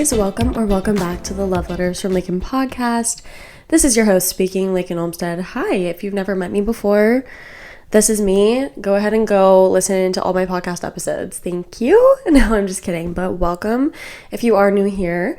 guys, welcome back to the Love Letters from Lakyn podcast. This is your host speaking, Lakynolmsted. Hi, if you've never met me before, this is me. Go ahead and go listen to all my podcast episodes. Thank you. No, I'm just kidding, but welcome if you are new here.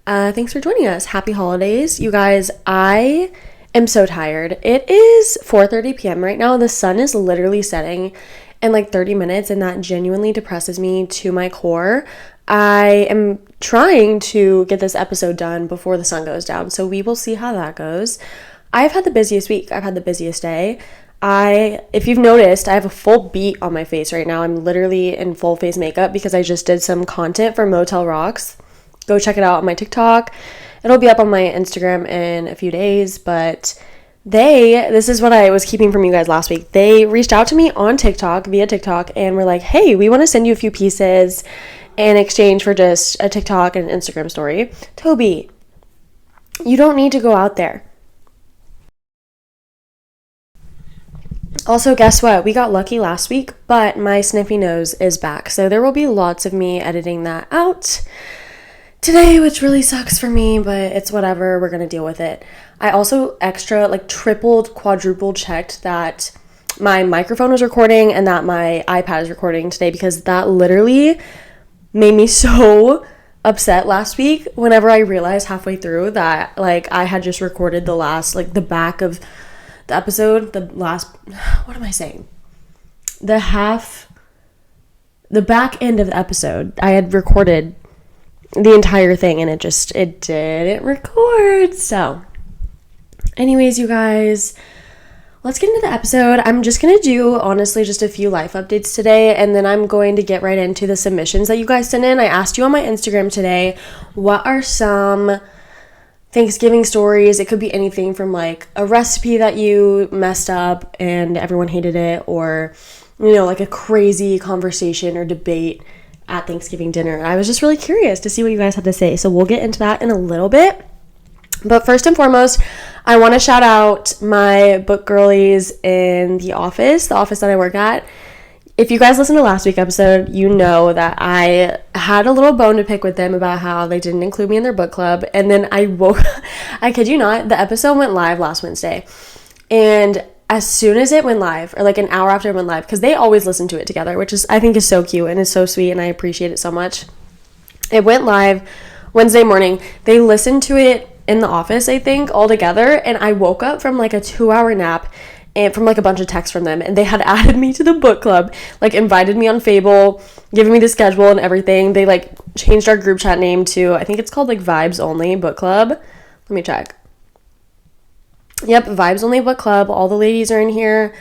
Thanks for joining us. Happy holidays. You guys, I am so tired. It is 4:30 p.m. right now. The sun is literally setting in like 30 minutes, and that genuinely depresses me to my core. I am trying to get this episode done before the sun goes down, so we will see how that goes. I've had the busiest week. I've had the busiest day. If you've noticed, I have a full beat on my face right now. I'm literally in full face makeup because I just did some content for Motel Rocks. Go check it out on my TikTok. It'll be up on my Instagram in a few days, but this is what I was keeping from you guys last week. They reached out to me on TikTok, via TikTok, and were like, hey, we want to send you a few pieces in exchange for just a TikTok and an Instagram story. Toby, you don't need to go out there. Also, guess what? We got lucky last week, but my sniffy nose is back. So there will be lots of me editing that out today, which really sucks for me, but it's whatever. We're going to deal with it. I also tripled, quadrupled checked that my microphone was recording and that my iPad is recording today, because that literally made me so upset last week whenever I realized halfway through that I had just recorded the last the back of the episode, the back end of the episode. I had recorded the entire thing and it didn't record. So anyways, you guys, let's get into the episode. I'm just going to do, honestly, just a few life updates today, and then I'm going to get right into the submissions that you guys sent in. I asked you on my Instagram today, what are some Thanksgiving stories? It could be anything from a recipe that you messed up and everyone hated it, or, a crazy conversation or debate at Thanksgiving dinner. I was just really curious to see what you guys had to say, so we'll get into that in a little bit. But first and foremost, I want to shout out my book girlies in the office that I work at. If you guys listened to last week's episode, you know that I had a little bone to pick with them about how they didn't include me in their book club. And then I kid you not, the episode went live last Wednesday. And as soon as it went live, or an hour after it went live, because they always listen to it together, which I think is so cute and is so sweet, and I appreciate it so much. It went live Wednesday morning. They listened to it in the office, I think, all together, and I woke up from a 2-hour nap and from a bunch of texts from them, and they had added me to the book club, invited me on Fable, giving me the schedule and everything. They changed our group chat name to, I think it's called Vibes Only Book Club. Let me check. Yep, Vibes Only Book Club. All the ladies are in here.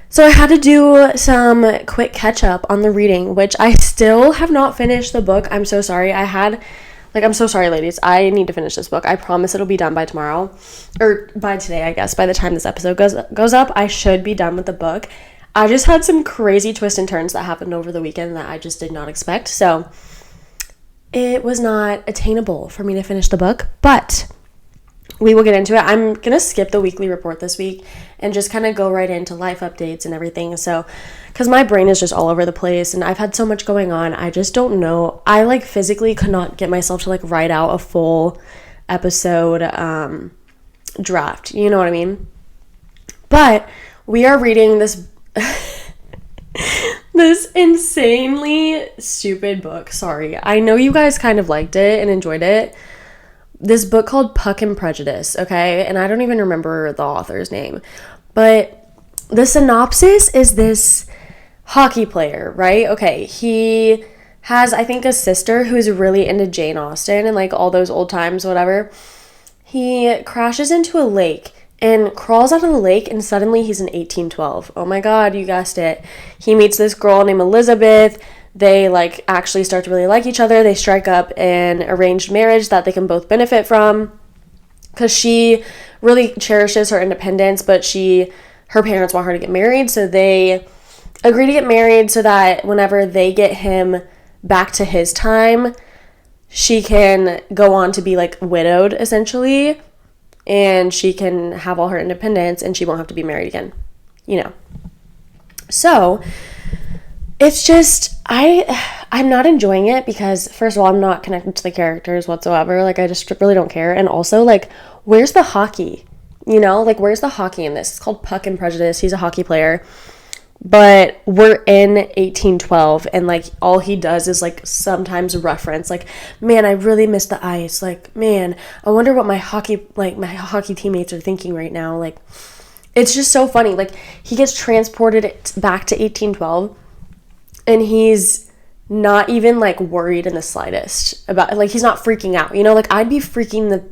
So I had to do some quick catch up on the reading, which I still have not finished the book. I'm so sorry. I'm so sorry, ladies. I need to finish this book. I promise it'll be done by tomorrow. Or by today, I guess. By the time this episode goes up, I should be done with the book. I just had some crazy twists and turns that happened over the weekend that I just did not expect. So it was not attainable for me to finish the book. But we will get into it. I'm going to skip the weekly report this week and just kind of go right into life updates and everything. So, because my brain is just all over the place and I've had so much going on, I just don't know. I physically could not get myself to write out a full episode draft. You know what I mean? But we are reading this this insanely stupid book. Sorry. I know you guys kind of liked it and enjoyed it. This book called Puck and Prejudice, okay? And I don't even remember the author's name. But the synopsis is this hockey player, right? Okay, he has, I think, a sister who's really into Jane Austen and all those old times, whatever. He crashes into a lake and crawls out of the lake, and suddenly he's in 1812. Oh my god, you guessed it. He meets this girl named Elizabeth. They actually start to really like each other. They strike up an arranged marriage that they can both benefit from, because she really cherishes her independence, but her parents want her to get married, so they agree to get married so that whenever they get him back to his time, she can go on to be widowed, essentially, and she can have all her independence and she won't have to be married again, So it's just, I I'm not enjoying it because, first of all, I'm not connected to the characters whatsoever. Like, I just really don't care. And also, like, where's the hockey? You know, like, where's the hockey in this? It's called Puck and Prejudice. He's a hockey player. But we're in 1812, and, like, all he does is, like, sometimes reference, like, man, I really miss the ice. Like, man, I wonder what my hockey teammates are thinking right now. Like, it's just so funny. Like, he gets transported back to 1812, and he's not even, like, worried in the slightest about, like, he's not freaking out, you know? Like, I'd be freaking the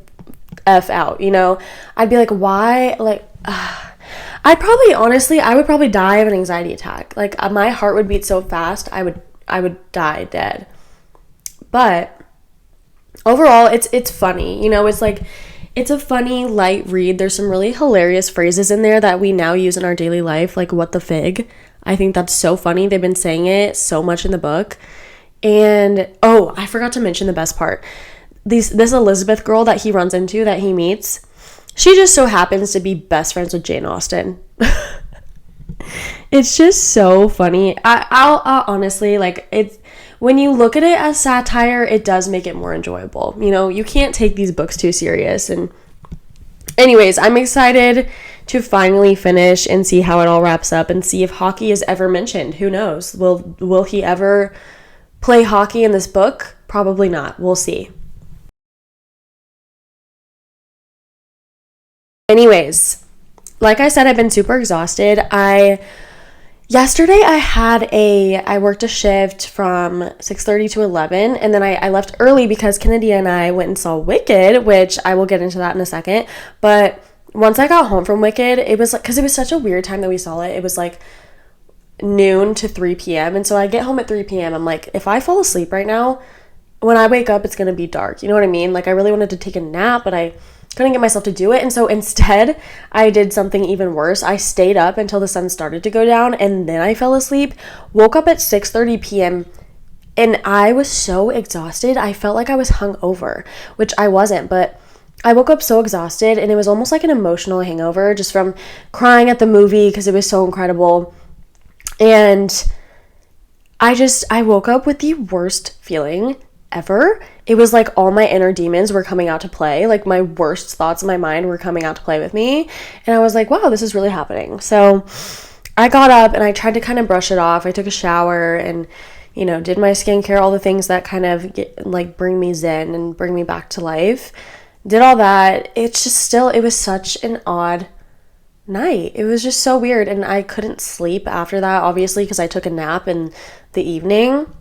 F out, you know? I'd be like, why? Like, I would probably die of an anxiety attack. Like, my heart would beat so fast, I would die dead. But overall, it's funny, you know? It's like, it's a funny, light read. There's some really hilarious phrases in there that we now use in our daily life, like, what the fig? I think that's so funny. They've been saying it so much in the book. And, oh, I forgot to mention the best part. This Elizabeth girl that he runs into, that he meets, she just so happens to be best friends with Jane Austen. It's just so funny. I'll honestly, like, it's, when you look at it as satire, it does make it more enjoyable. You know, you can't take these books too serious. And anyways, I'm excited to finally finish and see how it all wraps up and see if hockey is ever mentioned. Who knows? Will he ever play hockey in this book? Probably not. We'll see. Anyways, like I said, I've been super exhausted. Yesterday I worked a shift from 6:30 to 11, and then I left early because Kennedy and I went and saw Wicked, which I will get into that in a second. But once I got home from Wicked, it was like, because it was such a weird time that we saw it. It was like noon to 3 p.m. And so I get home at 3 p.m. I'm like, if I fall asleep right now, when I wake up, it's going to be dark. You know what I mean? Like, I really wanted to take a nap, but I couldn't get myself to do it. And so instead, I did something even worse. I stayed up until the sun started to go down, and then I fell asleep. Woke up at 6:30 p.m. and I was so exhausted. I felt like I was hungover, which I wasn't, but I woke up so exhausted, and it was almost like an emotional hangover just from crying at the movie because it was so incredible. And I woke up with the worst feeling ever. It was like all my inner demons were coming out to play. Like, my worst thoughts in my mind were coming out to play with me. And I was like, wow, this is really happening. So I got up and I tried to kind of brush it off. I took a shower and, you know, did my skincare, all the things that kind of bring me zen and bring me back to life. Did all that. It's just still, it was such an odd night. It was just so weird. And I couldn't sleep after that, obviously, because I took a nap in the evening.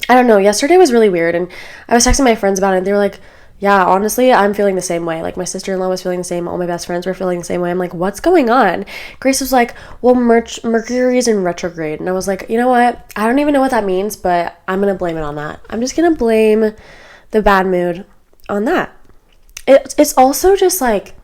I don't know, yesterday was really weird, and I was texting my friends about it, and they were like, yeah, honestly, I'm feeling the same way. Like, my sister-in-law was feeling the same, all my best friends were feeling the same way. I'm like, what's going on? Grace was like, well, Mercury is in retrograde, and I was like, you know what? I don't even know what that means, but I'm gonna blame it on that. I'm just gonna blame the bad mood on that. It's also just like,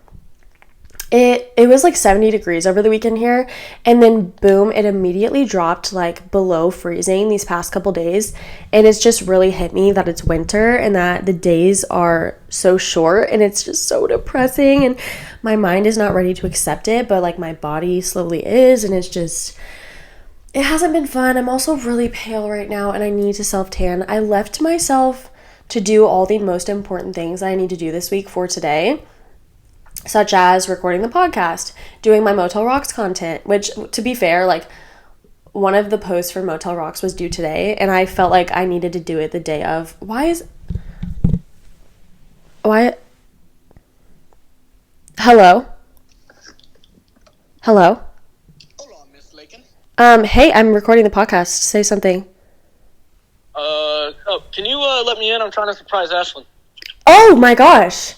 it was like 70 degrees over the weekend here, and then boom, it immediately dropped like below freezing these past couple days, and it's just really hit me that it's winter and that the days are so short, and it's just so depressing, and my mind is not ready to accept it, but like my body slowly is, and it's just, it hasn't been fun. I'm also really pale right now, and I need to self-tan. I left myself to do all the most important things I need to do this week for today, such as recording the podcast, doing my Motel Rocks content, which, to be fair, like, one of the posts for Motel Rocks was due today, and I felt like I needed to do it the day of. Why? Hello? Hello? Hold on, Miss Lakin. Hey, I'm recording the podcast. Say something. Can you let me in? I'm trying to surprise Ashlyn. Oh my gosh.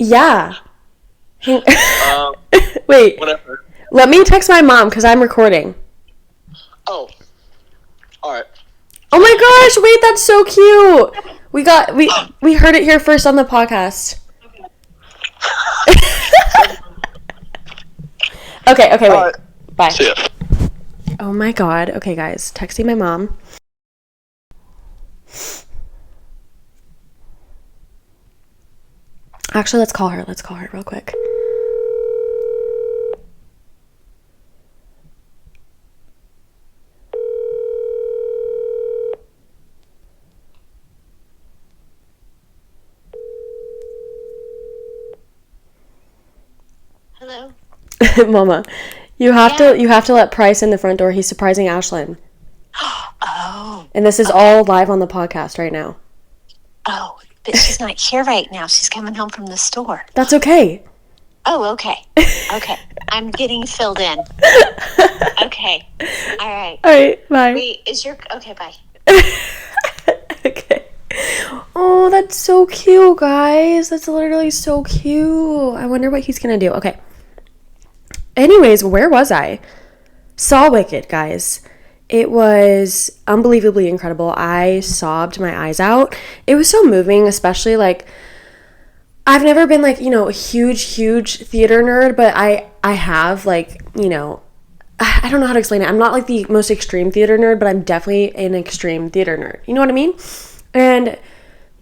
Yeah. Wait. Whatever. Let me text my mom because I'm recording. Oh. Alright. Oh my gosh, wait, that's so cute. We heard it here first on the podcast. Okay, wait. Right. Bye. See ya. Oh my god. Okay, guys, texting my mom. Actually, let's call her real quick. Mama, you have to let Price in the front door. He's surprising Ashlyn. Oh. And this is all live on the podcast right now. Oh, but she's not here right now. She's coming home from the store. That's okay. Oh, okay. Okay. I'm getting filled in. Okay. All right. All right, bye. Wait, okay, bye. Okay. Oh, that's so cute, guys. That's literally so cute. I wonder what he's gonna do. Okay. Anyways, where was I? Saw Wicked, guys. It was unbelievably incredible. I sobbed my eyes out. It was so moving, especially like I've never been like, a huge theater nerd, but I have like, I don't know how to explain it. I'm not like the most extreme theater nerd, but I'm definitely an extreme theater nerd. You know what I mean? And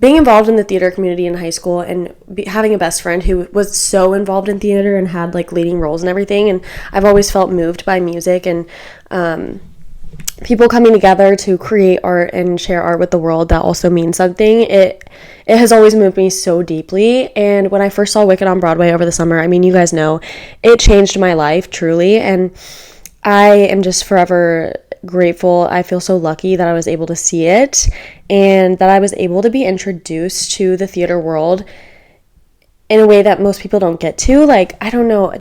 being involved in the theater community in high school and having a best friend who was so involved in theater and had like leading roles and everything. And I've always felt moved by music and people coming together to create art and share art with the world that also means something. It has always moved me so deeply. And when I first saw Wicked on Broadway over the summer, I mean, you guys know, it changed my life truly. And I am just forever grateful. I feel so lucky that I was able to see it and that I was able to be introduced to the theater world in a way that most people don't get to. Like, I don't know,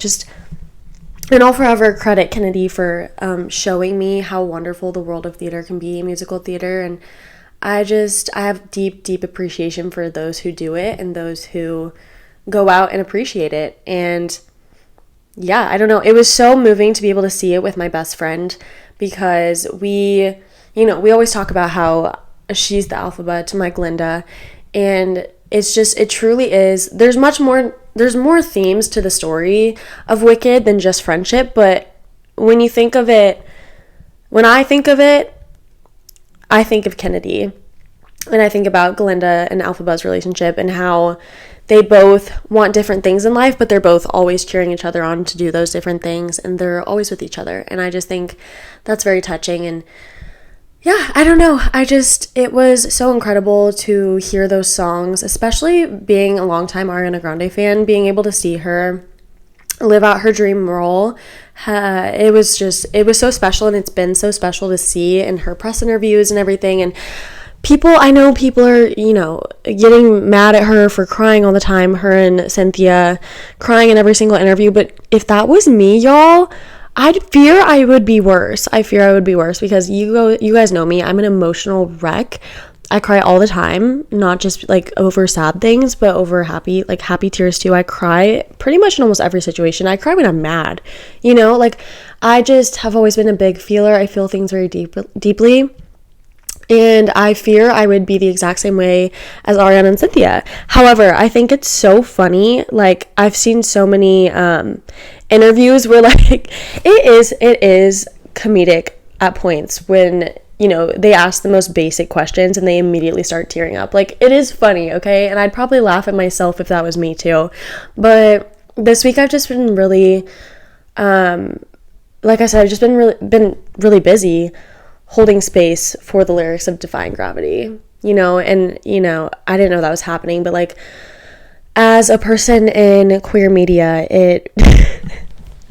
and I'll forever credit Kennedy for showing me how wonderful the world of theater can be, musical theater, and I have deep appreciation for those who do it and those who go out and appreciate it. And yeah, I don't know, it was so moving to be able to see it with my best friend because we always talk about how she's the alphabet to my Glinda, and it truly is, there's more themes to the story of Wicked than just friendship, but when I think of it, I think of Kennedy, and I think about Glinda and Alphaba's relationship and how they both want different things in life, but they're both always cheering each other on to do those different things, and they're always with each other, and I just think that's very touching. And yeah, I don't know. It was so incredible to hear those songs, especially being a longtime Ariana Grande fan, being able to see her live out her dream role. It was so special, and it's been so special to see in her press interviews and everything. And I know people are, getting mad at her for crying all the time, her and Cynthia crying in every single interview. But if that was me, y'all, I fear I would be worse because you guys know me. I'm an emotional wreck. I cry all the time, not just like over sad things, but over happy tears too. I cry pretty much in almost every situation. I cry when I'm mad, I just have always been a big feeler. I feel things very deeply. And I fear I would be the exact same way as Ariana and Cynthia. However, I think it's so funny. Like, I've seen so many interviews where, like, it is comedic at points when, they ask the most basic questions and they immediately start tearing up. Like, it is funny, okay? And I'd probably laugh at myself if that was me too. But this week I've just been really, like I said, I've just been really busy holding space for the lyrics of Defying Gravity, and I didn't know that was happening, but like as a person in queer media,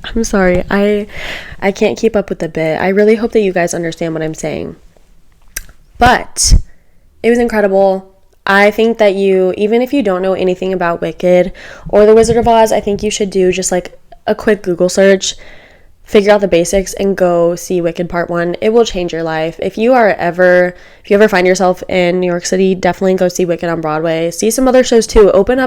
I'm sorry, I can't keep up with the bit. I really hope that you guys understand what I'm saying, but it was incredible. I think that even if you don't know anything about Wicked or The Wizard of Oz, I think you should do just like a quick Google search, figure out the basics, and go see Wicked Part 1. It will change your life. If you ever find yourself in New York City, definitely go see Wicked on Broadway. See some other shows too. Open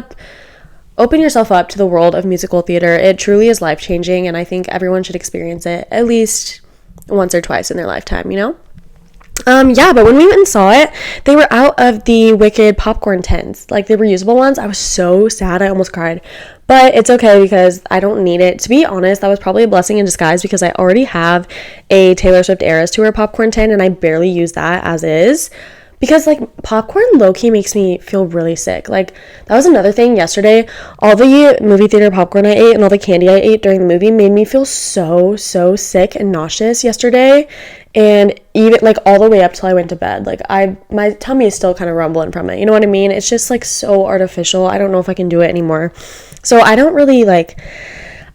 yourself up to the world of musical theater. It truly is life-changing, and I think everyone should experience it at least once or twice in their lifetime, but when we went and saw it, they were out of the Wicked popcorn tins, like the reusable ones. I was so sad, I almost cried, but it's okay because I don't need it. To be honest, that was probably a blessing in disguise because I already have a Taylor Swift Eras Tour popcorn tin and I barely use that as is, because like popcorn low-key makes me feel really sick. Like, that was another thing yesterday. All the movie theater popcorn I ate and all the candy I ate during the movie made me feel so sick and nauseous yesterday, and even like all the way up till I went to bed. Like, my tummy is still kind of rumbling from it, you know what I mean? It's just like so artificial. I don't know if I can do it anymore. So I don't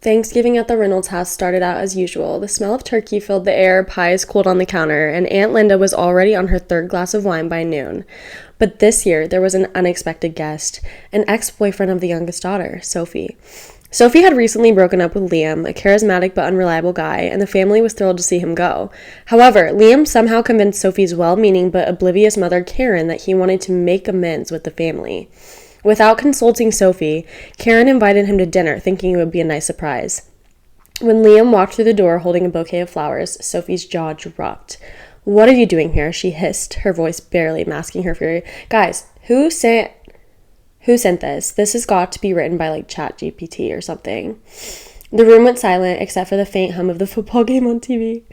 Thanksgiving at the Reynolds house started out as usual. The smell of turkey filled the air, pies cooled on the counter, and Aunt Linda was already on her third glass of wine by noon. But this year, there was an unexpected guest, an ex-boyfriend of the youngest daughter, Sophie. Sophie had recently broken up with Liam, a charismatic but unreliable guy, and the family was thrilled to see him go. However, Liam somehow convinced Sophie's well-meaning but oblivious mother, Karen, that he wanted to make amends with the family. Without consulting Sophie, Karen invited him to dinner, thinking it would be a nice surprise. When Liam walked through the door holding a bouquet of flowers, Sophie's jaw dropped. "What are you doing here?" she hissed, her voice barely masking her fury. "Guys, who sent this? This has got to be written by, like, ChatGPT or something." The room went silent, except for the faint hum of the football game on TV.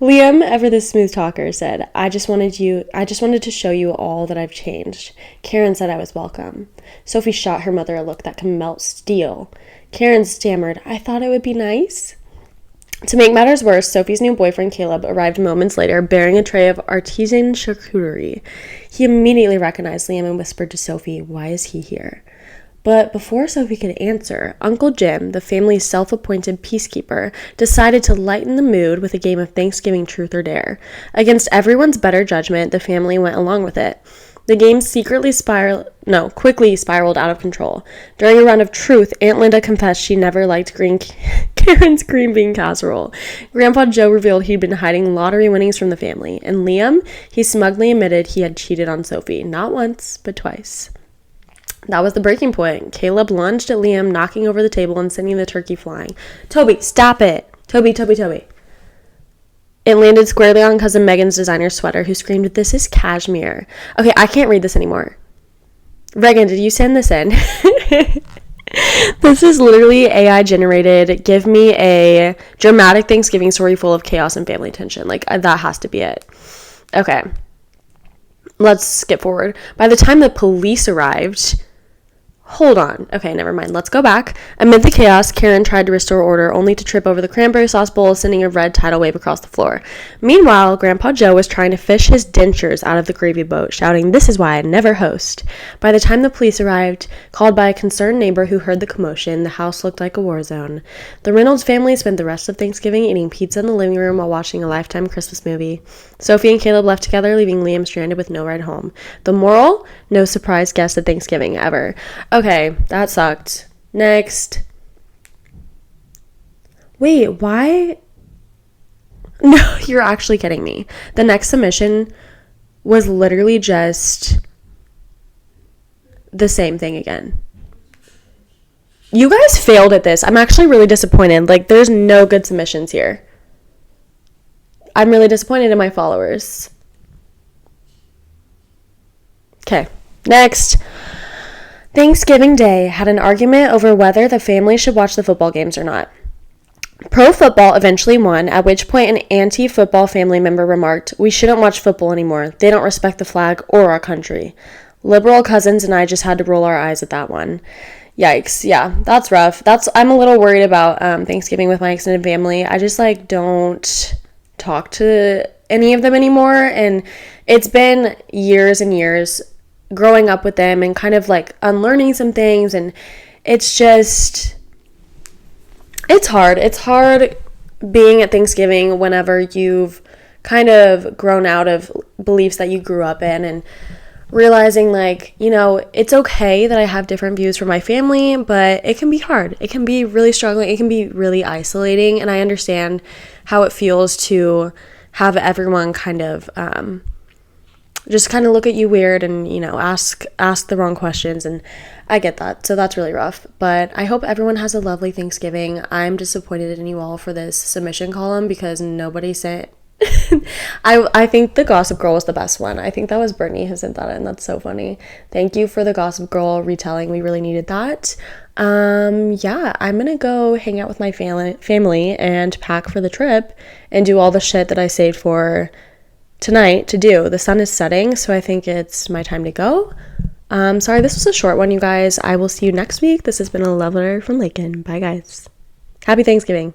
Liam, ever the smooth talker, said, I just wanted to show you all that I've changed. Karen said I was welcome. Sophie shot her mother a look that could melt steel. Karen stammered, "I thought it would be nice." To make matters worse, Sophie's new boyfriend, Caleb, arrived moments later, bearing a tray of artisan charcuterie. He immediately recognized Liam and whispered to Sophie, "Why is he here?" But before Sophie could answer, Uncle Jim, the family's self-appointed peacekeeper, decided to lighten the mood with a game of Thanksgiving Truth or Dare. Against everyone's better judgment, the family went along with it. The game quickly spiraled out of control. During a round of Truth, Aunt Linda confessed she never liked Karen's green bean casserole. Grandpa Joe revealed he'd been hiding lottery winnings from the family. And Liam, he smugly admitted he had cheated on Sophie, not once, but twice. That was the breaking point. Caleb lunged at Liam, knocking over the table and sending the turkey flying. "Toby, stop it! Toby. It landed squarely on Cousin Megan's designer sweater, who screamed, "This is cashmere." Okay, I can't read this anymore. Reagan, did you send this in? This is literally AI generated. Give me a dramatic Thanksgiving story full of chaos and family tension. Like, that has to be it. Okay. Let's skip forward. By the time the police arrived... Hold on. Okay, never mind. Let's go back. Amid the chaos, Karen tried to restore order, only to trip over the cranberry sauce bowl, sending a red tidal wave across the floor. Meanwhile, Grandpa Joe was trying to fish his dentures out of the gravy boat, shouting, "This is why I never host." By the time the police arrived, called by a concerned neighbor who heard the commotion, the house looked like a war zone. The Reynolds family spent the rest of Thanksgiving eating pizza in the living room while watching a Lifetime Christmas movie. Sophie and Caleb left together, leaving Liam stranded with no ride home. The moral? No surprise guest at Thanksgiving, ever. Okay, that sucked. Next. Wait, why? No, you're actually kidding me. The next submission was literally just the same thing again. You guys failed at this. I'm actually really disappointed. Like, there's no good submissions here. I'm really disappointed in my followers. Okay, next. Thanksgiving Day had an argument over whether the family should watch the football games or not. Pro football eventually won, at which point an anti-football family member remarked, "We shouldn't watch football anymore. They don't respect the flag or our country." Liberal cousins and I just had to roll our eyes at that one. Yikes. Yeah, that's rough. I'm a little worried about Thanksgiving with my extended family. I just, like, don't talk to any of them anymore, and it's been years and years growing up with them and kind of, like, unlearning some things, and it's hard being at Thanksgiving whenever you've kind of grown out of beliefs that you grew up in, and realizing, like, you know, it's okay that I have different views from my family, but it can be hard. It can be really struggling. It can be really isolating, and I understand how it feels to have everyone kind of just kind of look at you weird and, you know, ask the wrong questions, and I get that. So that's really rough, but I hope everyone has a lovely Thanksgiving. I'm disappointed in you all for this submission column because nobody sent I think the Gossip Girl was the best one. I think that was Brittany who sent that in. That's so funny. Thank you for the Gossip Girl retelling. We really needed that. Yeah, I'm gonna go hang out with my family and pack for the trip and do all the shit that I saved for tonight to do. The sun is setting, so I think it's my time to go. Sorry, this was a short one, you guys. I will see you next week. This has been a love letter from Lakin. Bye, guys. Happy Thanksgiving.